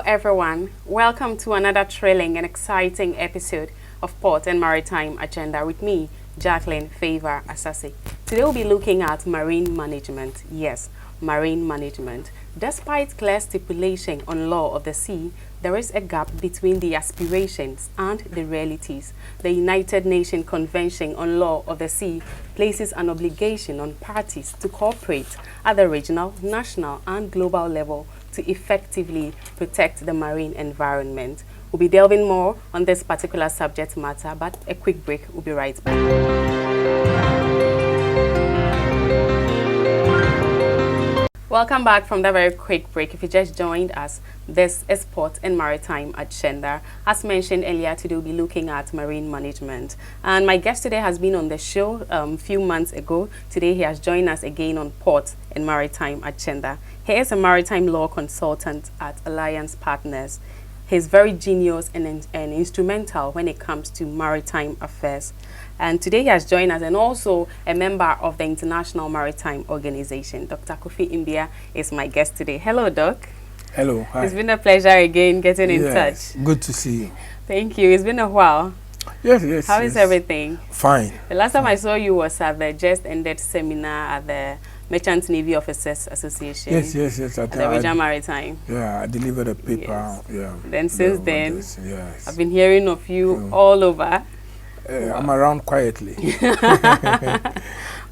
everyone. Welcome to another thrilling and exciting episode of Port and Maritime Agenda with me, Jackline Favour Asassey. Today we'll be looking at marine management. Yes, marine management. Despite clear stipulation on law of the sea, there is a gap between the aspirations and the realities. The United Nations Convention on Law of the Sea places an obligation on parties to cooperate at the regional, national, and global level to effectively protect the marine environment. We'll be delving more on this particular subject matter, but a quick break. We'll be right back. Welcome back from that very quick break. If you just joined us, this is Port and Maritime Agenda. As mentioned earlier, today we'll be looking at marine management. And my guest today has been on the show a few months ago. Today he has joined us again on Port and Maritime Agenda. He is a maritime law consultant at Alliance Partners. He's very genius and instrumental when it comes to maritime affairs. And today he has joined us and also a member of the International Maritime Organization. Dr. Kofi Mbiah is my guest today. Hello, Doc. Hello. Hi. It's been a pleasure again getting in touch. Good to see you. Thank you. It's been a while. Yes. How is everything? Fine. The last time I saw you was at the just ended seminar at the Merchant Navy Officers Association. Yes. At the Regional Maritime. Yeah, I delivered a paper. Yes. Yeah. Then since then, yes. I've been hearing of you all over. I'm around quietly.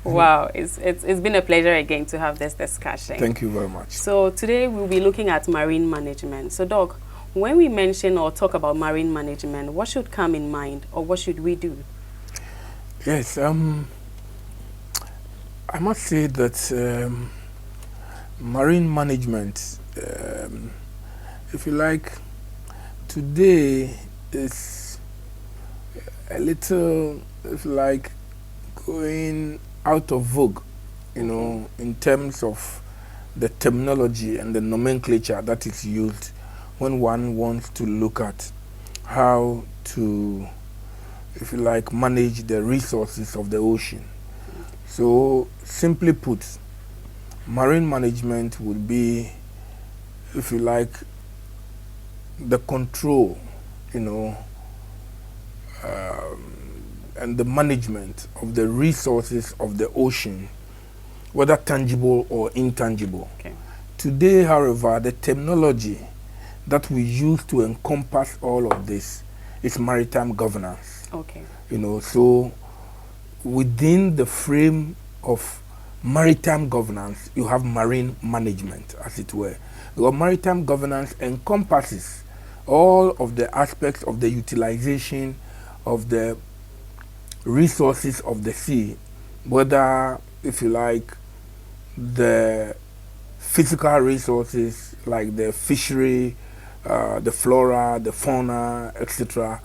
Wow, it's been a pleasure again to have this discussion. Thank you very much. So today we'll be looking at marine management. So Doc, when we mention or talk about marine management, what should come in mind or what should we do? Yes, I must say that marine management, if you like, today is a little, if you like, going out of vogue, you know, in terms of the terminology and the nomenclature that is used when one wants to look at how to, if you like, manage the resources of the ocean. So, simply put, marine management would be, if you like, the control, you know, and the management of the resources of the ocean, whether tangible or intangible. Okay. Today, however, the terminology that we use to encompass all of this is maritime governance. Okay. You know, so within the frame of maritime governance, you have marine management, as it were. Because maritime governance encompasses all of the aspects of the utilization of the resources of the sea, whether, if you like, the physical resources like the fishery, the flora, the fauna, etc.,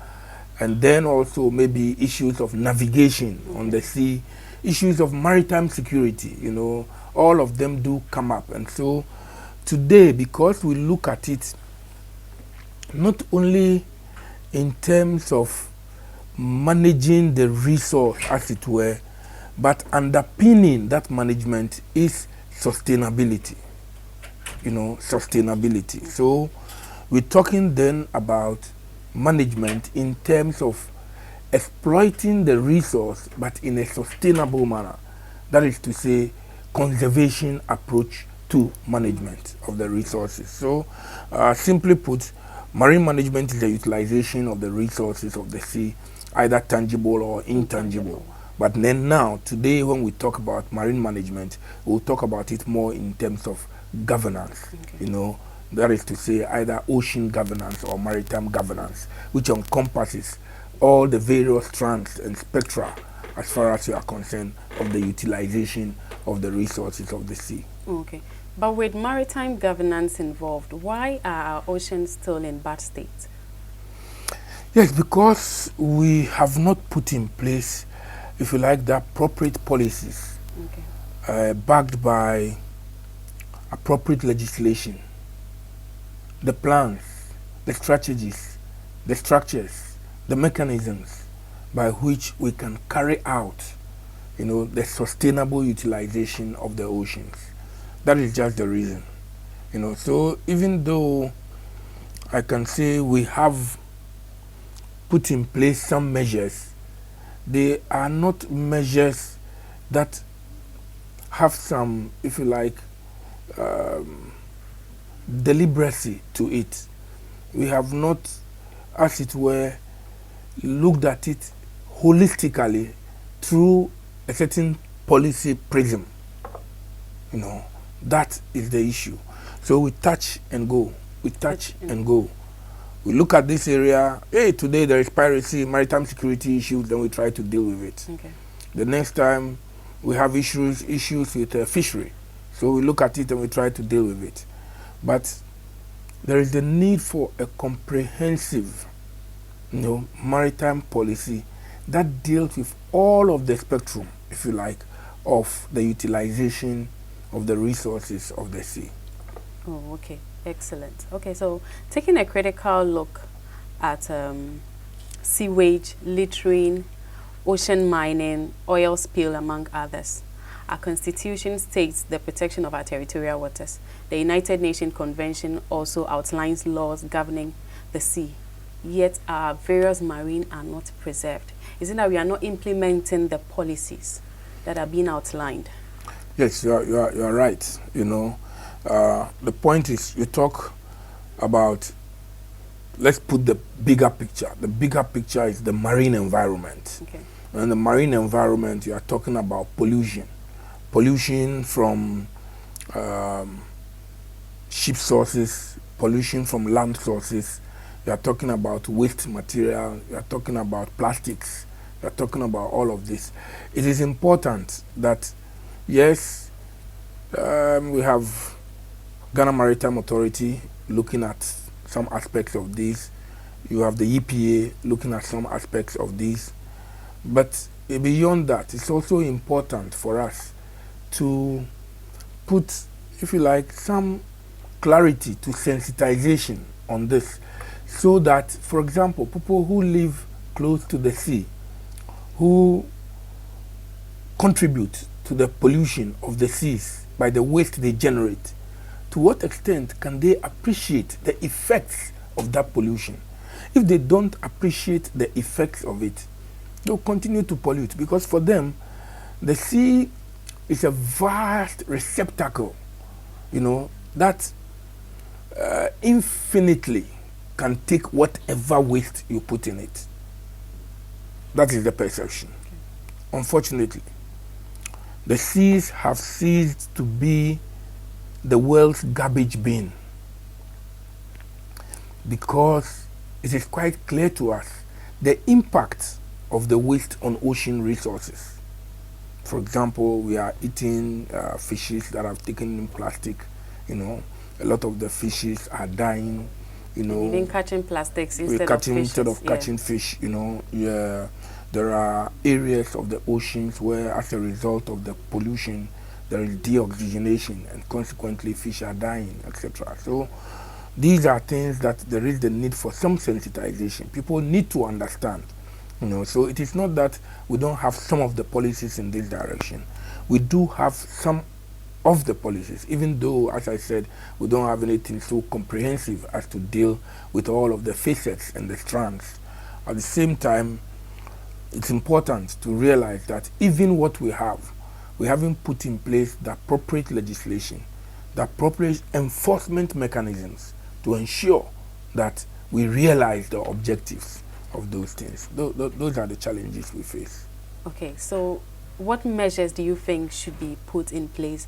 and then also maybe issues of navigation on the sea, issues of maritime security, you know, all of them do come up. And so today, because we look at it not only in terms of managing the resource, as it were, but underpinning that management is sustainability. You know, sustainability. So we're talking then about management in terms of exploiting the resource, but in a sustainable manner. That is to say, conservation approach to management of the resources. So simply put, marine management is the utilization of the resources of the sea, either tangible or intangible. But then now, today, when we talk about marine management, we'll talk about it more in terms of governance. Okay. You know, that is to say, either ocean governance or maritime governance, which encompasses all the various strands and spectra, as far as you are concerned, of the utilization of the resources of the sea. Okay. But with maritime governance involved, why are our oceans still in bad state? Yes, because we have not put in place, if you like, the appropriate policies, backed by appropriate legislation, the plans, the strategies, the structures, the mechanisms by which we can carry out, you know, the sustainable utilization of the oceans. That is just the reason, you know. So even though I can say we have put in place some measures. They are not measures that have some, if you like, deliberacy to it. We have not, as it were, looked at it holistically through a certain policy prism. You know, that is the issue. So we touch and go. We touch and go. We look at this area. Hey, today there is piracy, maritime security issues. Then we try to deal with it. Okay. The next time we have issues with fishery. So we look at it and we try to deal with it. But there is the need for a comprehensive, maritime policy that deals with all of the spectrum, if you like, of the utilization of the resources of the sea. Oh, okay. Excellent. Okay, so taking a critical look at sewage, littering, ocean mining, oil spill, among others. Our Constitution states the protection of our territorial waters. The United Nations Convention also outlines laws governing the sea. Yet our various marine are not preserved. Isn't that we are not implementing the policies that are being outlined? Yes, you are right. The point is, you talk about, let's put the bigger picture. The bigger picture is the marine environment. Okay. And the marine environment, you are talking about pollution. Pollution from ship sources, pollution from land sources. You are talking about waste material. You are talking about plastics. You are talking about all of this. It is important that, yes, we have Ghana Maritime Authority looking at some aspects of this. You have the EPA looking at some aspects of this. But beyond that, it's also important for us to put, if you like, some clarity to sensitization on this, so that, for example, people who live close to the sea, who contribute to the pollution of the seas by the waste they generate, to what extent can they appreciate the effects of that pollution? If they don't appreciate the effects of it, they'll continue to pollute, because for them, the sea is a vast receptacle, that infinitely can take whatever waste you put in it. That is the perception. Okay. Unfortunately, the seas have ceased to be the world's garbage bin, because it is quite clear to us the impact of the waste on ocean resources. For example, we are eating fishes that have taken in plastic. A lot of the fishes are dying. Even catching plastics instead of catching fish. There are areas of the oceans where, as a result of the pollution, there is deoxygenation, and consequently fish are dying, etc. So these are things that there is the need for some sensitization. People need to understand. So it is not that we don't have some of the policies in this direction. We do have some of the policies, even though, as I said, we don't have anything so comprehensive as to deal with all of the facets and the strands. At the same time, it's important to realize that even what we haven't put in place the appropriate legislation, the appropriate enforcement mechanisms to ensure that we realize the objectives of those things. Those are the challenges we face. Okay, so what measures do you think should be put in place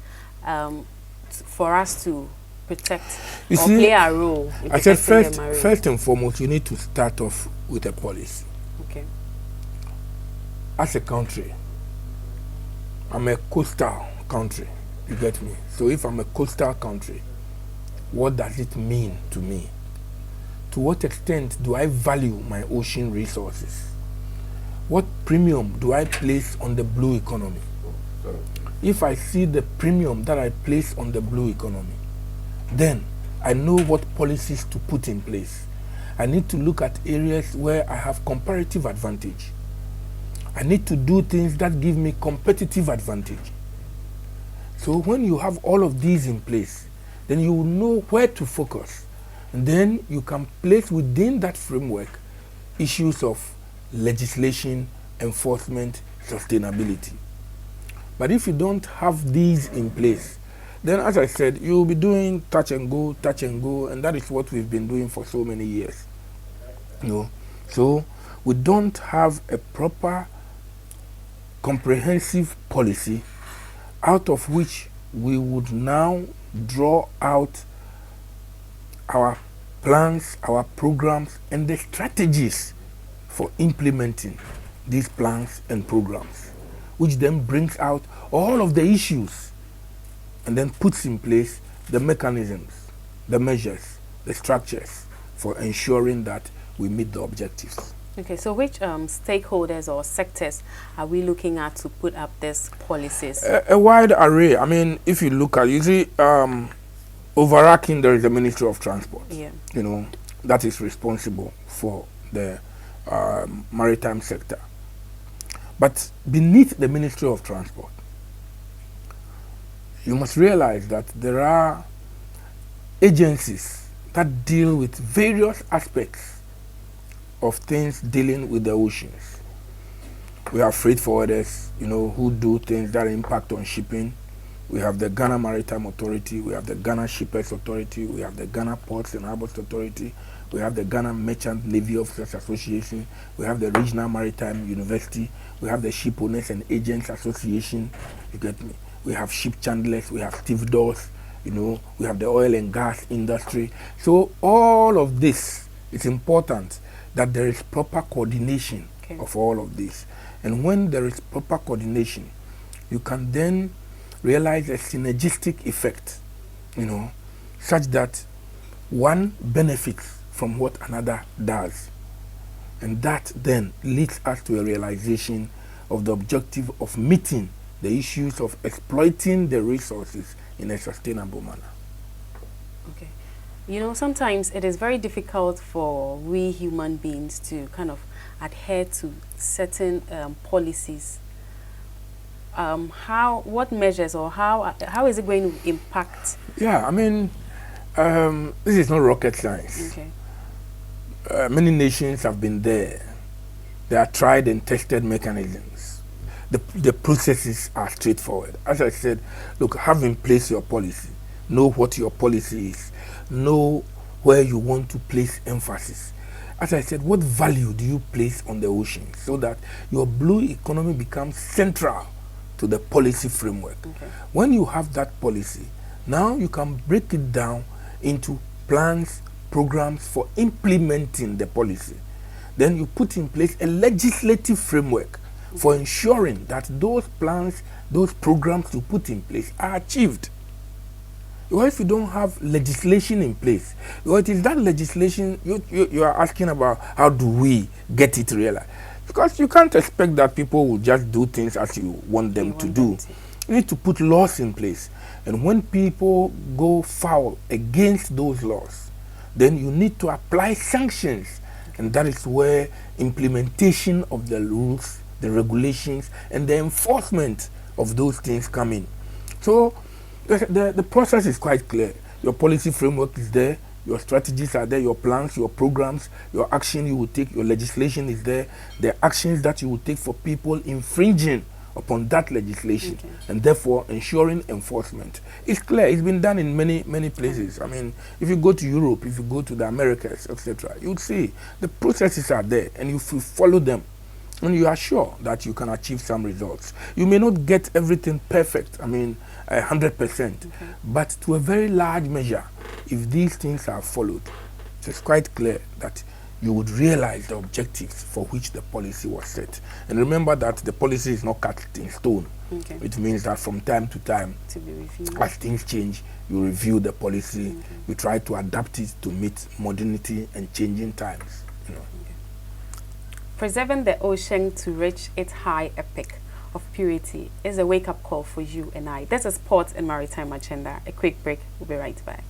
for us to protect play a role in I said protecting the marine? first and foremost, you need to start off with a policy. Okay. As a country, I'm a coastal country, you get me? So if I'm a coastal country, what does it mean to me? To what extent do I value my ocean resources? What premium do I place on the blue economy? If I see the premium that I place on the blue economy, then I know what policies to put in place. I need to look at areas where I have comparative advantage. I need to do things that give me competitive advantage. So when you have all of these in place, then you will know where to focus. And then you can place within that framework issues of legislation, enforcement, sustainability. But if you don't have these in place, then as I said, you'll be doing touch and go, and that is what we've been doing for so many years. So we don't have a proper comprehensive policy out of which we would now draw out our plans, our programs, and the strategies for implementing these plans and programs, which then brings out all of the issues and then puts in place the mechanisms, the measures, the structures for ensuring that we meet the objectives. Okay, so which stakeholders or sectors are we looking at to put up these policies? A wide array. I mean, if you look at, you see, overarching, there is the Ministry of Transport. Yeah. That is responsible for the maritime sector. But beneath the Ministry of Transport, you must realize that there are agencies that deal with various aspects of things dealing with the oceans. We have freight forwarders, who do things that impact on shipping. We have the Ghana Maritime Authority, we have the Ghana Shippers Authority, we have the Ghana Ports and Harbours Authority, we have the Ghana Merchant Navy Officers Association, we have the Regional Maritime University, we have the Ship Owners and Agents Association, you get me? We have ship chandlers, we have stevedores, we have the oil and gas industry. So all of this, it's important that there is proper coordination of all of this. And when there is proper coordination, you can then realize a synergistic effect, such that one benefits from what another does. And that then leads us to a realization of the objective of meeting the issues of exploiting the resources in a sustainable manner. Okay. Sometimes it is very difficult for we human beings to kind of adhere to certain policies. What measures or how is it going to impact? Yeah, I mean, this is not rocket science. Okay. Many nations have been there. They are tried and tested mechanisms. The processes are straightforward. As I said, look, have in place your policy. Know what your policy is. Know where you want to place emphasis. As I said, what value do you place on the ocean so that your blue economy becomes central to the policy framework? Okay. When you have that policy, now you can break it down into plans, programs for implementing the policy. Then you put in place a legislative framework for ensuring that those plans, those programs you put in place are achieved. Well, if you don't have legislation in place, well, it is that legislation you are asking about, how do we get it realized? Because you can't expect that people will just do things as you want them to do. You need to put laws in place. And when people go foul against those laws, then you need to apply sanctions. And that is where implementation of the rules, the regulations, and the enforcement of those things come in. So the process is quite clear. Your policy framework is there, your strategies are there, your plans, your programs, your action you will take, your legislation is there, the actions that you will take for people infringing upon that legislation, and therefore ensuring enforcement. It's clear. It's been done in many places. I mean, if you go to Europe, if you go to the Americas, etc., you'll see the processes are there, and if you follow them, and you are sure that you can achieve some results. You may not get everything perfect, 100%, but to a very large measure, if these things are followed, it's quite clear that you would realize the objectives for which the policy was set. And remember that the policy is not cut in stone. It means that from time to time, to be reviewed, as things change, you review the policy, you try to adapt it to meet modernity and changing times. Preserving the ocean to reach its high epic of purity is a wake-up call for you and I. This is Port and Maritime Agenda. A quick break. We'll be right back.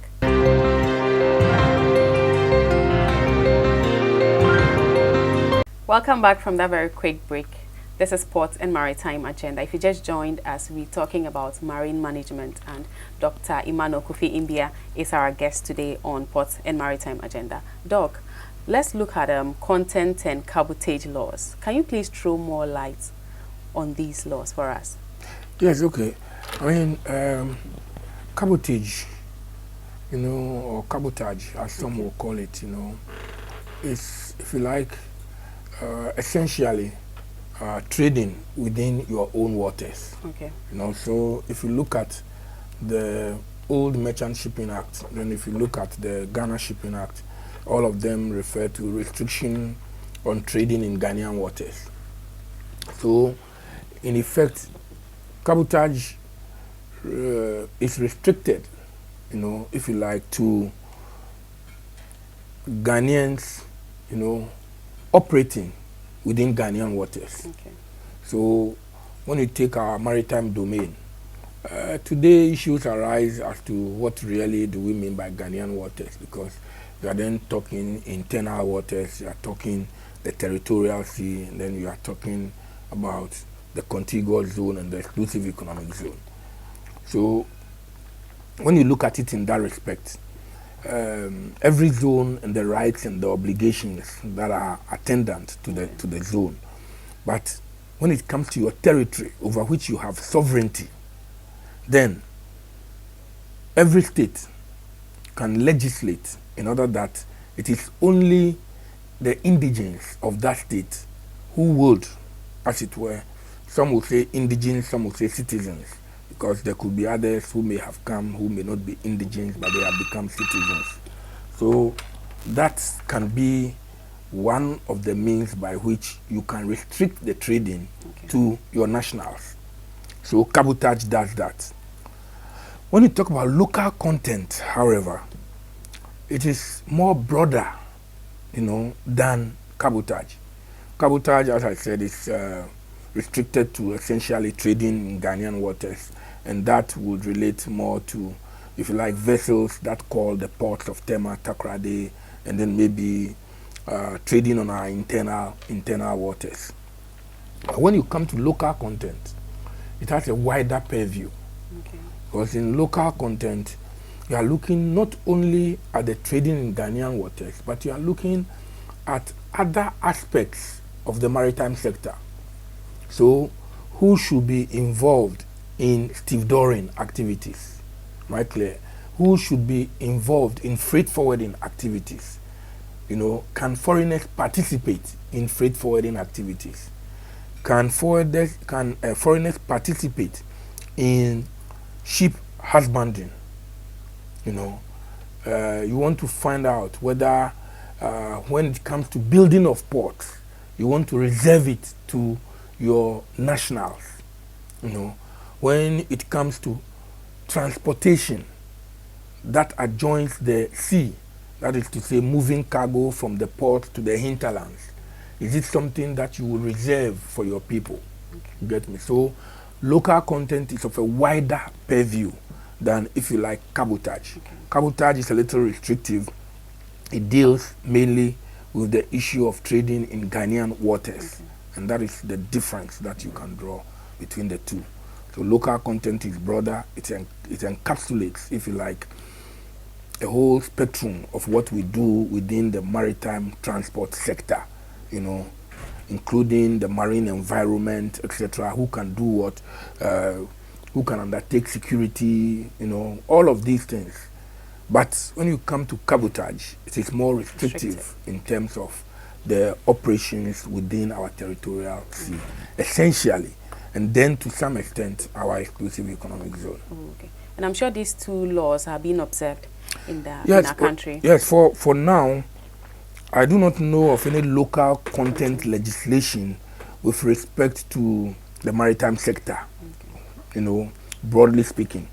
Welcome back from that very quick break. This is Port and Maritime Agenda. If you just joined us, we're talking about marine management, and Dr. Kofi Mbiah is our guest today on Port and Maritime Agenda. Doc, let's look at content and cabotage laws. Can you please throw more light on these laws for us? Yes, okay. I mean, cabotage, or cabotage, as some will call it, is, if you like, essentially trading within your own waters. Okay. So if you look at the old Merchant Shipping Act, then if you look at the Ghana Shipping Act, all of them refer to restriction on trading in Ghanaian waters. So, in effect, cabotage is restricted, if you like, to Ghanaians, operating within Ghanaian waters. Okay. So, when you take our maritime domain, today issues arise as to what really do we mean by Ghanaian waters, because you are then talking internal waters, you are talking the territorial sea, and then you are talking about the contiguous zone and the exclusive economic zone. So when you look at it in that respect, every zone and the rights and the obligations that are attendant to the zone. But when it comes to your territory over which you have sovereignty, then every state can legislate in order that it is only the indigents of that state who would, as it were, some will say indigents, some will say citizens, because there could be others who may have come who may not be indigents, but they have become citizens. So that can be one of the means by which you can restrict the trading to your nationals. So cabotage does that. When you talk about local content, however, it is more broader, than cabotage. Cabotage, as I said, is restricted to essentially trading in Ghanaian waters, and that would relate more to, if you like, vessels that call the ports of Tema, Takoradi, and then maybe trading on our internal waters. But when you come to local content, it has a wider purview. Okay. Because in local content, you are looking not only at the trading in Ghanaian waters, but you are looking at other aspects of the maritime sector. So, who should be involved in stevedoring activities? Right, clear? Who should be involved in freight forwarding activities? Can foreigners participate in freight forwarding activities? Can foreigners participate in ship husbanding? You want to find out whether when it comes to building of ports, you want to reserve it to your nationals. When it comes to transportation that adjoins the sea, that is to say moving cargo from the port to the hinterlands, is it something that you will reserve for your people? Okay. You get me? So local content is of a wider purview than, if you like, cabotage. Okay. Cabotage is a little restrictive. It deals mainly with the issue of trading in Ghanaian waters. Okay. And that is the difference that you can draw between the two. So local content is broader. It encapsulates, if you like, a whole spectrum of what we do within the maritime transport sector, including the marine environment, etc., who can do what, who can undertake security, all of these things. But when you come to cabotage, it is more restrictive in terms of the operations within our territorial sea, essentially, and then to some extent our exclusive economic zone. Okay. And I'm sure these two laws are being observed in our country. Yes, for now, I do not know of any local content legislation with respect to the maritime sector, broadly speaking.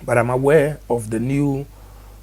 But I'm aware of the new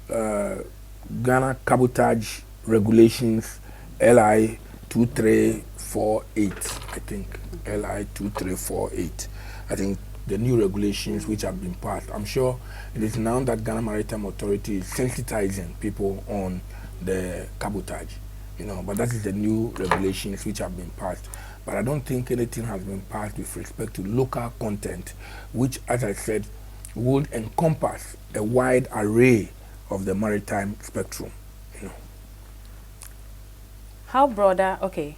Ghana cabotage regulations, LI 2348, I think. LI 2348. I think the new regulations which have been passed. I'm sure it is now that Ghana Maritime Authority is sensitizing people on the cabotage, but that is the new regulations which have been passed. but I don't think anything has been passed with respect to local content, which, as I said, would encompass a wide array of the maritime spectrum. How broader? Okay,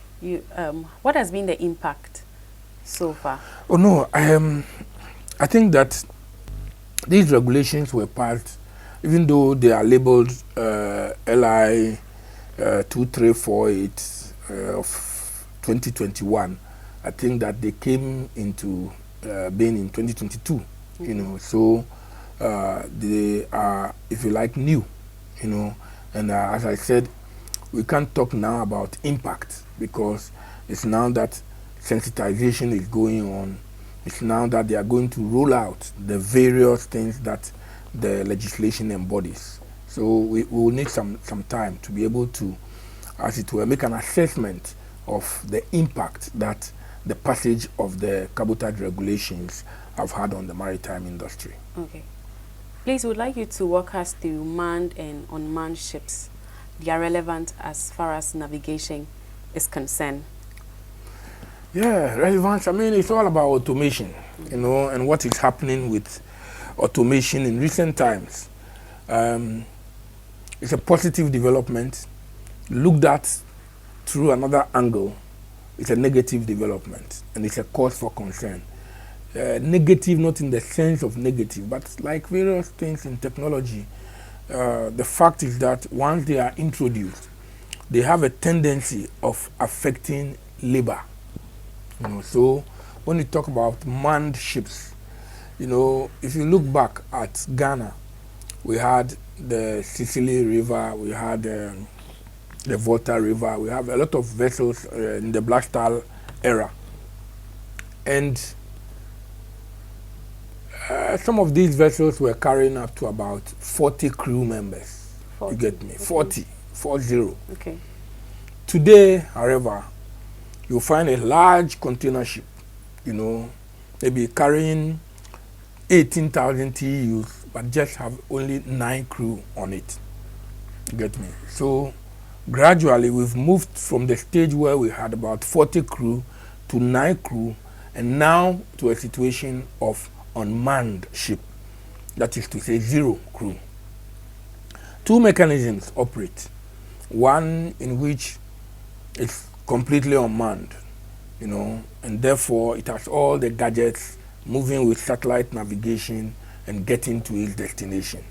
what has been the impact so far? Oh no, I think that these regulations were passed, even though they are labeled LI 2348 of 2021. I think that they came into being in 2022. So they are, if you like, new. And as I said, we can't talk now about impact because it's now that sensitization is going on. It's now that they are going to roll out the various things that the legislation embodies. So we will need some time to be able to, as it were, make an assessment of the impact that the passage of the cabotage regulations have had on the maritime industry. Okay. Please, would like you to walk us through manned and unmanned ships. They are relevant as far as navigation is concerned. Yeah, relevance. I mean, it's all about automation, and what is happening with automation in recent times. It's a positive development. Looked at through another angle, it's a negative development, and it's a cause for concern. Negative, not in the sense of negative, but like various things in technology, the fact is that once they are introduced, they have a tendency of affecting labor. So when you talk about manned ships, if you look back at Ghana, we had the Sicily River, we had the Volta River, we have a lot of vessels in the Black Star era. And some of these vessels were carrying up to about 40 crew members. 40. You get me? Okay. 40. Okay. Today, however, you'll find a large container ship, maybe carrying 18,000 TEUs, but just have only 9 crew on it. You get me? So gradually, we've moved from the stage where we had about 40 crew to 9 crew, and now to a situation of unmanned ship, that is to say 0 crew. 2 mechanisms operate. One in which it's completely unmanned, and therefore it has all the gadgets moving with satellite navigation and getting to its destination.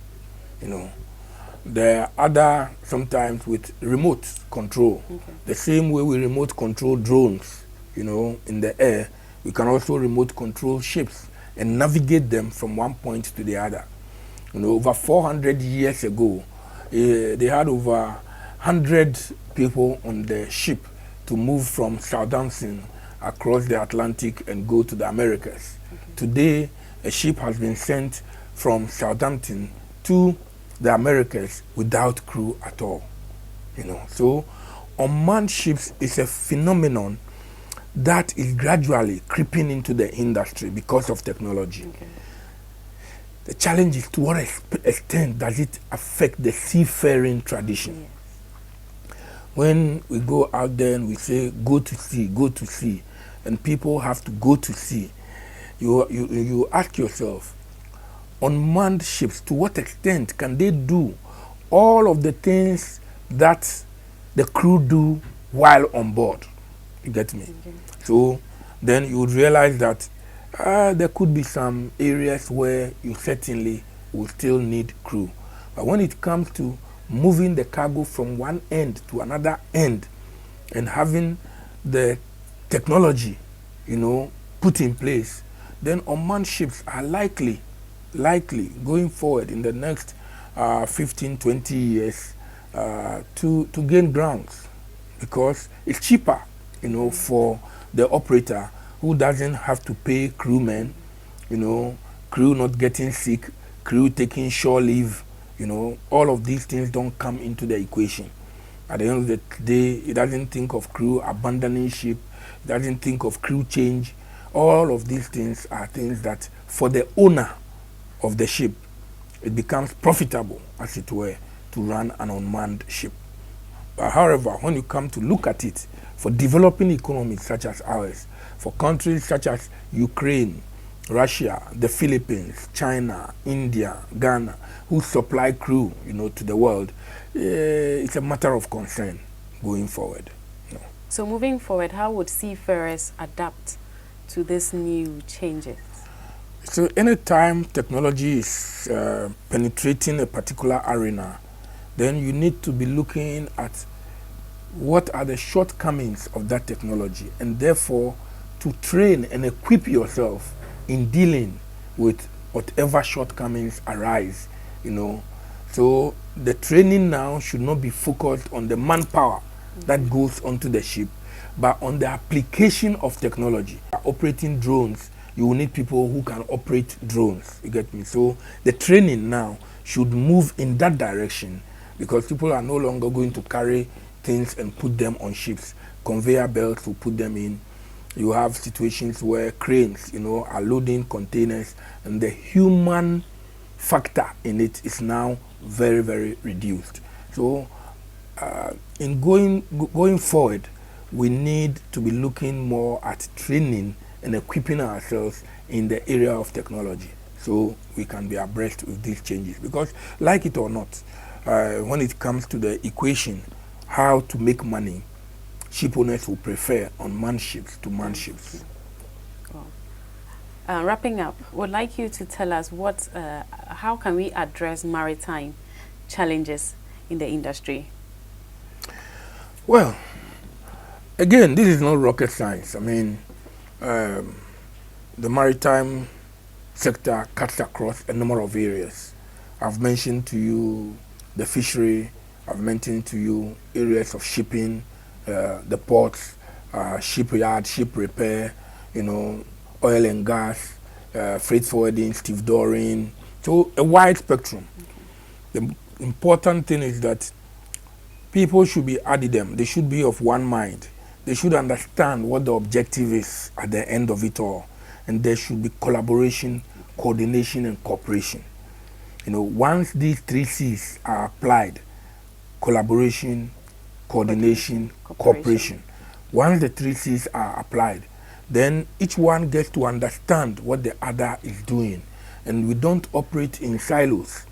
There are other sometimes with remote control. Okay. The same way we remote control drones, in the air, we can also remote control ships and navigate them from one point to the other. Over 400 years ago, they had over 100 people on the ship to move from Southampton across the Atlantic and go to the Americas. Okay. Today, a ship has been sent from Southampton to the Americas without crew at all. So unmanned ships is a phenomenon that is gradually creeping into the industry because of technology. Okay. The challenge is to what extent does it affect the seafaring tradition? Yes. When we go out there and we say, go to sea, and people have to go to sea, you ask yourself, unmanned ships, to what extent can they do all of the things that the crew do while on board? You get me? Okay. So then you would realize that there could be some areas where you certainly will still need crew. But when it comes to moving the cargo from one end to another end and having the technology, put in place, then unmanned ships are likely going forward in the next 15, 20 years to gain grounds, because it's cheaper, for the operator, who doesn't have to pay crewmen, crew not getting sick, crew taking shore leave, all of these things don't come into the equation. At the end of the day, it doesn't think of crew abandoning ship, it doesn't think of crew change. All of these things are things that, for the owner of the ship, it becomes profitable, as it were, to run an unmanned ship. However, when you come to look at it, for developing economies such as ours, for countries such as Ukraine, Russia, the Philippines, China, India, Ghana, who supply crew, to the world, it's a matter of concern going forward. So moving forward, how would seafarers adapt to these new changes? So anytime technology is penetrating a particular arena, then you need to be looking at what are the shortcomings of that technology, and therefore to train and equip yourself in dealing with whatever shortcomings arise, So the training now should not be focused on the manpower that goes onto the ship, but on the application of technology. Operating drones, you will need people who can operate drones, you get me? So the training now should move in that direction, because people are no longer going to carry things and put them on ships. Conveyor belts will put them in. You have situations where cranes, are loading containers, and the human factor in it is now very, very reduced. So in going forward, we need to be looking more at training and equipping ourselves in the area of technology, so we can be abreast with these changes. Because, like it or not, when it comes to the equation, how to make money, ship owners will prefer unmanned ships to manned ships. Wrapping up, would like you to tell us how can we address maritime challenges in the industry? Well, again, this is not rocket science. I mean, the maritime sector cuts across a number of areas. I've mentioned to you the fishery, I've mentioned to you areas of shipping, the ports, shipyard, ship repair, oil and gas, freight forwarding, stevedoring, so a wide spectrum. The important thing is that people should be added. They should be of one mind. They should understand what the objective is at the end of it all. And there should be collaboration, coordination, and cooperation. Once these 3 C's are applied, collaboration, coordination, cooperation. Once the 3 C's are applied, then each one gets to understand what the other is doing. And we don't operate in silos.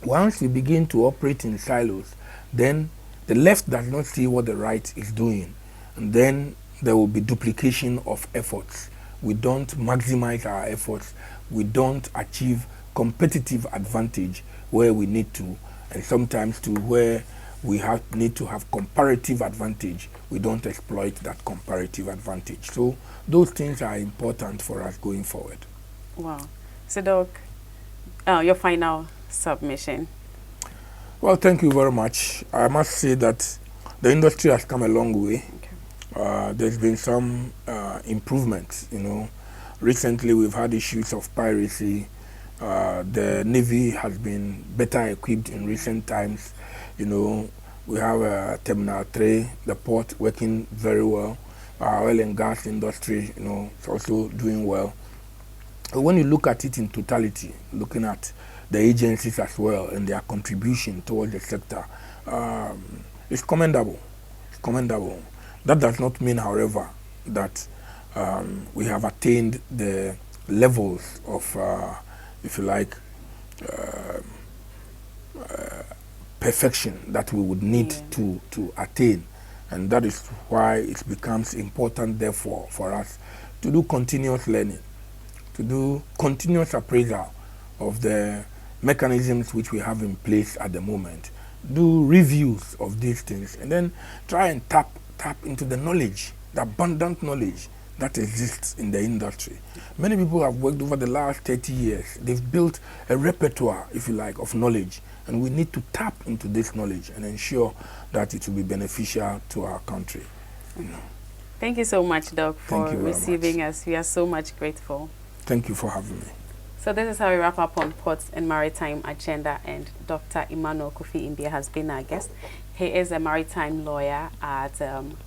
Once we begin to operate in silos, then the left does not see what the right is doing. And then there will be duplication of efforts. We don't maximize our efforts. We don't achieve competitive advantage where we need to. And sometimes to where we need to have comparative advantage, we don't exploit that comparative advantage. So those things are important for us going forward. Wow. So Doc, your final submission. Well, thank you very much. I must say that the industry has come a long way. Okay. There's been some improvements, Recently we've had issues of piracy. The Navy has been better equipped in recent times. We have Terminal 3, the port working very well. Our oil and gas industry, it's also doing well. But when you look at it in totality, looking at the agencies as well and their contribution towards the sector, it's commendable. It's commendable. That does not mean, however, that we have attained the levels of, if you like, perfection that we would need to attain. And that is why it becomes important, therefore, for us to do continuous learning, to do continuous appraisal of the mechanisms which we have in place at the moment, do reviews of these things, and then try and tap into the knowledge, the abundant knowledge that exists in the industry. Many people have worked over the last 30 years. They've built a repertoire, if you like, of knowledge, and we need to tap into this knowledge and ensure that it will be beneficial to our country. Thank you so much, Doc, for receiving us. We are so much grateful. Thank you for having me. So this is how we wrap up on Port and Maritime Agenda, and Dr. Emmanuel Kofi Mbiah has been our guest. He is a maritime lawyer at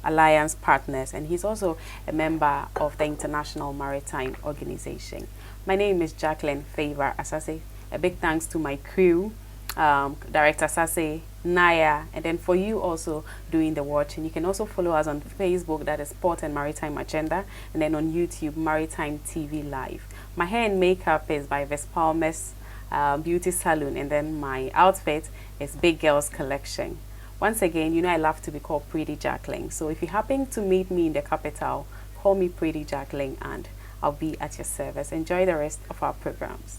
Alliance Partners, and he's also a member of the International Maritime Organization. My name is Jackline Favour Asassey. A big thanks to my crew, Director Asassey, Naya, and then for you also doing the watching, you can also follow us on Facebook, that is Port and Maritime Agenda, and then on YouTube, Maritime TV Live. My hair and makeup is by Vespalmes Beauty Salon, and then my outfit is Big Girls Collection. Once again, you know I love to be called Pretty Jackline, so if you happen to meet me in the capital, call me Pretty Jackline and I'll be at your service. Enjoy the rest of our programs.